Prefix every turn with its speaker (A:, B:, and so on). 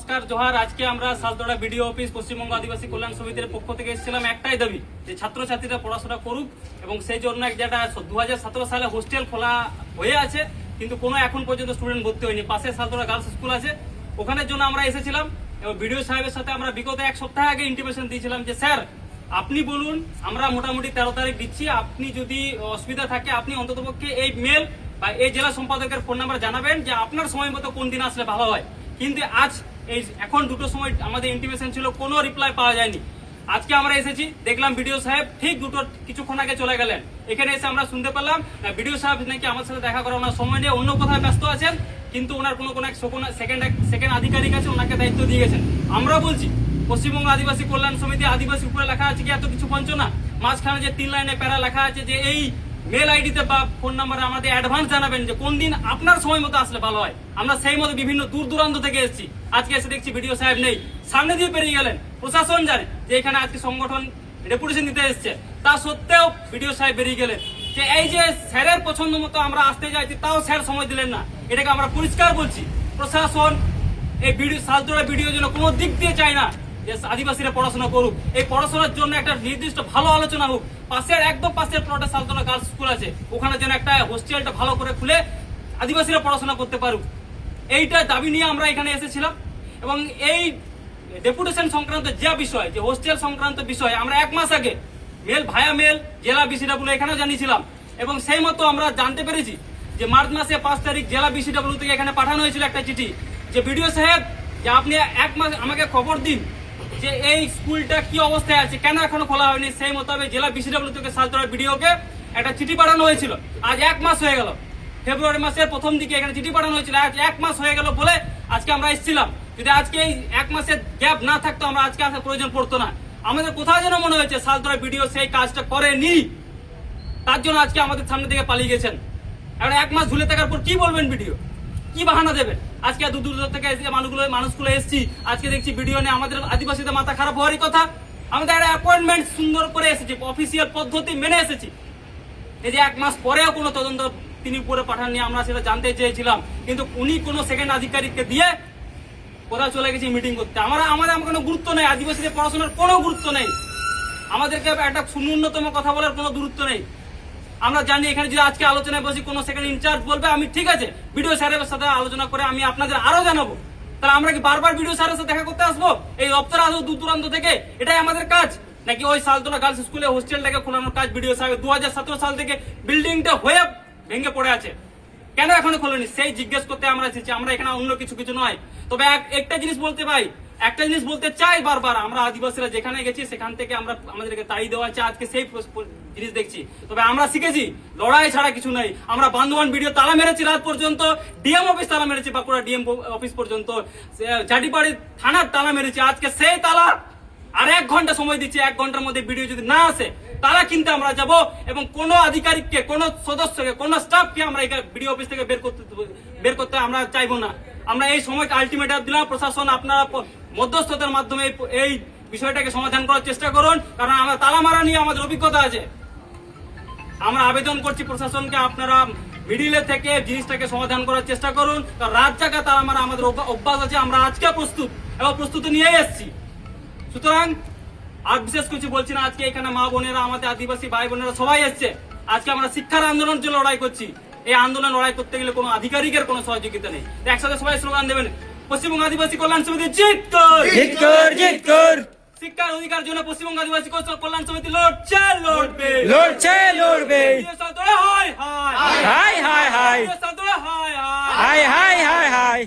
A: নমস্কার জোহার। আজকে আমরা সালতোড়া বিডিও অফিস পশ্চিমবঙ্গ আদিবাসী কল্যাণ সমিতির পক্ষ থেকে এসেছিলাম একটাই দাবি, যে ছাত্রছাত্রীরা পড়াশোনা করুক এবং সেই জন্য যেটা 2017 সালে হোস্টেল খোলা হয়ে আছে কিন্তু কোনো এখন পর্যন্ত স্টুডেন্ট ভর্তি হয়নি। পাশে সালতোড়া গার্লস স্কুল আছে, ওখানের জন্য আমরা এসেছিলাম এবং বিডিও সাহেবের সাথে আমরা বিগত এক সপ্তাহ আগে ইন্টিমেশন দিয়েছিলাম যে স্যার আপনি বলুন, আমরা মোটামুটি 13 তারিখ দিচ্ছি, আপনি যদি অসুবিধা থাকে আপনি অন্ততপক্ষে এই মেল বা এই জেলা সম্পাদকের ফোন নাম্বার জানাবেন যে আপনার সময় মতো কোন দিন আসলে ভালো হয়। কিন্তু আজ এই এখন 2টোর সময় আমাদের ইন্টিমেশন ছিল, কোনো রিপ্লাই পাওয়া যায়নি। আজকে আমরা এসেছি, দেখলাম বিডিও সাহেব ঠিক 2টোর কিছুক্ষণ আগে চলে গেলেন। এখানে এসে আমরা শুনতে পেলাম বিডিও সাহেব নাকি আমার সাথে দেখা করার ওনার সময় নিয়ে অন্য কোথাও ব্যস্ত আছেন, কিন্তু ওনার কোনো এক সেকেন্ড আধিকারিক আছে, ওনাকে দায়িত্ব দিয়ে গেছেন। আমরা বলছি পশ্চিমবঙ্গ আদিবাসী কল্যাণ সমিতি আদিবাসী উপরে লেখা আছে কি এত কিছু বঞ্চনা? মাঝখানে যে 3 লাইনে প্যারা লেখা আছে যে এই মেল আইডিতে বা ফোন নাম্বারে আমাদের অ্যাডভান্স জানাবেন যে কোন দিন আপনার সময় মতো আসলে ভালো হয়। আমরা সেই মতো বিভিন্ন দূর দূরান্ত থেকে এসেছি, আজকে এসে দেখছি বিডিও সাহেব নেই, সামনে দিয়ে পেরিয়ে গেলেন। প্রশাসন জানে যে এখানে আজকে সংগঠন ডেপুটেশন দিতে এসছে, তা সত্ত্বেও বিডিও সাহেব বেরিয়ে গেলেন। যে এই যে স্যারের পছন্দ মতো আমরা আসতে যাইছি, তাও স্যার সময় দিলেন না। এটাকে আমরা পরিষ্কার বলছি, প্রশাসন এই সালতোড়া ভিডিও জন্য কোনো দিক দিয়ে চায় না যে আদিবাসীরা পড়াশোনা করুক। এই পড়াশোনার জন্য একটা নির্দিষ্ট ভালো আলোচনা হোক। পাশের একদম পাশের প্লটে সালতোড়া গার্লস স্কুল আছে, ওখানে যেন একটা হোস্টেলটা ভালো করে খুলে আদিবাসীরা পড়াশোনা করতে পারুক, এইটা দাবি নিয়ে আমরা এখানে এসেছিলাম। এবং এই ডেপুটেশন সংক্রান্ত যে বিষয়, যে হোস্টেল সংক্রান্ত বিষয়, আমরা 1 মাস আগে মেল ভায়া মেল জেলা বিসিডব্লিউ এখানেও জানিয়েছিলাম এবং সেই মতো আমরা জানতে পেরেছি যে মার্চ মাসে 5 তারিখ জেলা বিসিডব্লিউ থেকে এখানে পাঠানো হয়েছিল একটা চিঠি যে বিডিও সাহেব যে আপনি 1 মাস আমাকে খবর দিন যে এই স্কুলটা কি অবস্থায় আছে, কেন এখনো খোলা হয়নি। সেই মোতাবেক জেলা বিসিডব্লিউ থেকে সালতোড়া বিডিওকে একটা চিঠি পাঠানো হয়েছিল। আজ 1 মাস হয়ে গেল, ফেব্রুয়ারি মাসের প্রথম দিকে এখানে চিঠি পাঠানো হয়েছিল, আজ 1 মাস হয়ে গেল বলে আজকে আমরা এসেছিলাম। যদি আজকে এই 1 মাসের গ্যাপ না থাকতো আমরা আজকে আসার প্রয়োজন পড়তো না। আমাদের কোথাও যেন মনে হয়েছে সালতোড়া বিডিও সেই কাজটা করেনি, তার জন্য আজকে আমাদের সামনে থেকে পালিয়ে গেছেন। এবার 1 মাস ঝুলে থাকার পর কি বলবেন বিডিও, কি বাহানা দেবেন? আজকে দূর দূর থেকে এসে মানুষগুলো এসেছি, আজকে দেখছি ভিডিও নিয়ে আমাদের আদিবাসীদের মাথা খারাপ হওয়ারই কথা। আমাদের অ্যাপয়েন্টমেন্ট সুন্দর করে এসেছি, অফিসিয়াল পদ্ধতি মেনে এসেছি। এই যে 1 মাস পরেও কোনো তদন্ত তিনি উপরে পাঠাননি, আমরা সেটা জানতে চেয়েছিলাম, কিন্তু উনি কোনো সেকেন্ড আধিকারিককে দিয়ে কোথাও চলে গেছি মিটিং করতে। আমাদের কোনো গুরুত্ব নেই, আদিবাসীদের পড়াশোনার কোনো গুরুত্ব নেই, আমাদেরকে একটা ন্যূনতম কথা বলার কোনো গুরুত্ব নেই। আমরা জানি এখানে যদি আজকে আলোচনায় বসি কোনো সেকেন্ড ইনচার্জ বলবে আমি ঠিক আছে বিডিও স্যারের সাথে আলোচনা করে আমি আপনাদের আরো জানাবো, তাহলে আমরা কি বারবার বিডিও স্যারের সাথে দেখা করতে আসবো? এই দপ্তরে আসবো দূর দূরান্ত থেকে, এটাই আমাদের কাজ? নাকি ওই সালতোড়া গার্লস স্কুলে হোস্টেলটাকে খোলানোর কাজ বিডিও সাহেব? 2017 সাল থেকে বিল্ডিংটা হয়ে ভেঙে পড়ে আছে, কেন এখনো খোলেনি সেই জিজ্ঞেস করতে আমরা এসেছি। আমরা এখানে অন্য কিছু নয়। তবে একটা জিনিস বলতে চাই বারবার, আমরা আদিবাসীরা যেখানে গেছি সেখান থেকে আমাদেরকে তাড়িয়ে দেওয়া আছে, আজকে সেই জিনিস দেখছি। তবে আমরা শিখেছি লড়াই ছাড়া কিছু নাই। আমরা বান্দোয়ান ভিডিও তালা মেরেছি রাত পর্যন্ত, ডিএম অফিস তালা মেরেছি, বাঁকুড়া ডিএম অফিস পর্যন্ত, জাটিবাড়ি থানার তালা মেরেছি। আজকে সেই তালা আর 1 ঘন্টা সময় দিচ্ছি, 1 ঘন্টার মধ্যে ভিডিও যদি না আসে তারা কিন্তু আমরা যাব এবং কোন আধিকারিককে, কোন সদস্যকে, কোন স্টাফকে আমরা ভিডিও অফিস থেকে বের করতে আমরা চাইবো না। আমরা এই সময়কে আলটিমেটাম দিলাম, প্রশাসন আপনারা মধ্যস্থতার মাধ্যমে এই বিষয়টাকে সমাধান করার চেষ্টা করুন, কারণ আমরা তালা মারা নিয়ে আমাদের অভিজ্ঞতা আছে। আমরা আবেদন করছি প্রশাসনকে, আপনারা মিডিলে থেকে জিনিসটাকে সমাধান করার চেষ্টা করুন, কারণ রাত জাগা তালা মারা আমাদের অভ্যাস আছে। আমরা আজকে প্রস্তুত এবং প্রস্তুতি নিয়েই এসেছি। সুতরাং আর বিশেষ কিছু বলছি না। আজকে এখানে মা বোনেরা, আমাদের আদিবাসী ভাই বোনেরা সবাই এসছে। আজকে আমরা শিক্ষার আন্দোলনের জন্য লড়াই করছি। এই আন্দোলন লড়াই করতে গেলে কোনো আধিকারিকের কোনো সহযোগিতা নেই। একসাথে সবাই স্লোগান দেবেন, পশ্চিমবঙ্গ আদিবাসী কল্যাণ সমিতি জিত কর, জিত কর, জিত কর। শিক্ষার অধিকার জন্য পশ্চিমবঙ্গ আদিবাসী কল্যাণ সমিতি লড়ছে, লড়বে, লড়ছে, লড়বে। High high high high high high high high.